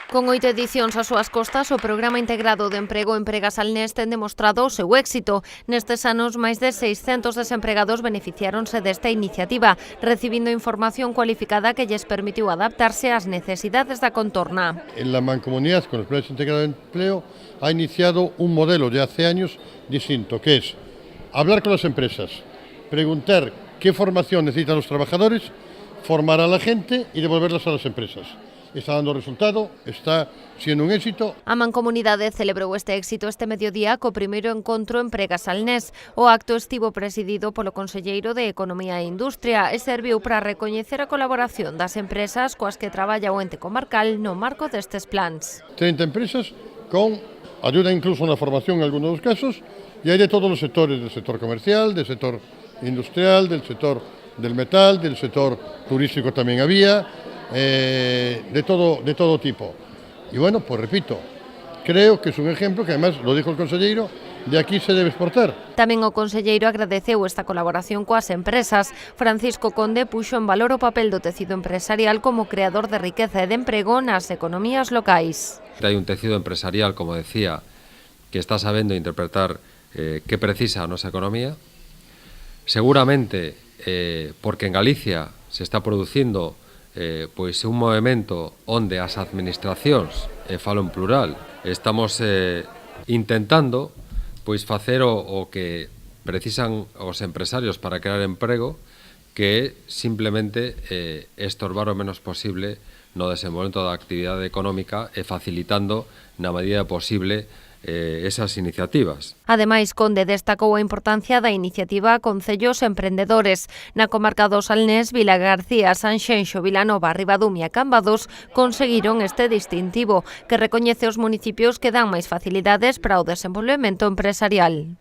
Con 8 edicións ás súas costas, o Programa Integrado de Emprego Emprega Salnés ten demostrado o seu éxito. Nestes anos, máis de 600 desempregados beneficiáronse desta iniciativa, recibindo información cualificada que lles permitiu adaptarse ás necesidades da contorna. En la Mancomunidad con los Planes Integrados de Empleo ha iniciado un modelo de hace años distinto, que es hablar con las empresas, preguntar qué formación necesitan los trabajadores, formar a la gente y devolverlas a las empresas. Está dando resultado, está siendo un éxito. A Mancomunidade celebrou este éxito este mediodía co primeiro encontro Emprega Salnés. O acto estivo presidido polo Conselleiro de Economía e Industria e serviu para recoñecer a colaboración das empresas coas que traballa o ente comarcal no marco destes plans. 30 empresas con ayuda incluso en la formación en algunos de los casos, y hay de todos los sectores, del sector comercial, del sector industrial, del sector del metal, del sector turístico también había, de todo tipo. Y bueno, pues repito, creo que es un ejemplo que además, lo dijo el conselleiro, de aquí se debe exportar. Tamén o conselleiro agradeceu esta colaboración coas empresas. Francisco Conde puxo en valor o papel do tecido empresarial como creador de riqueza e de emprego nas economías locais. Hay un tecido empresarial, como decía, que está sabiendo interpretar qué precisa a nosa economía. Seguramente porque en Galicia se está producindo pois un movimento onde as administracións, e falo en plural, estamos intentando pois facer o que precisan os empresarios para crear emprego, que é simplemente estorbar o menos posible no desenvolvemento da actividade económica e facilitando na medida posible esas iniciativas. Ademais, Conde destacou a importancia da iniciativa Concellos Emprendedores. Na comarca do Salnés, Vilagarcía, Sanxenxo, Vilanova, Ribadumia e Cambados conseguiron este distintivo, que recoñece os municipios que dan máis facilidades para o desenvolvemento empresarial.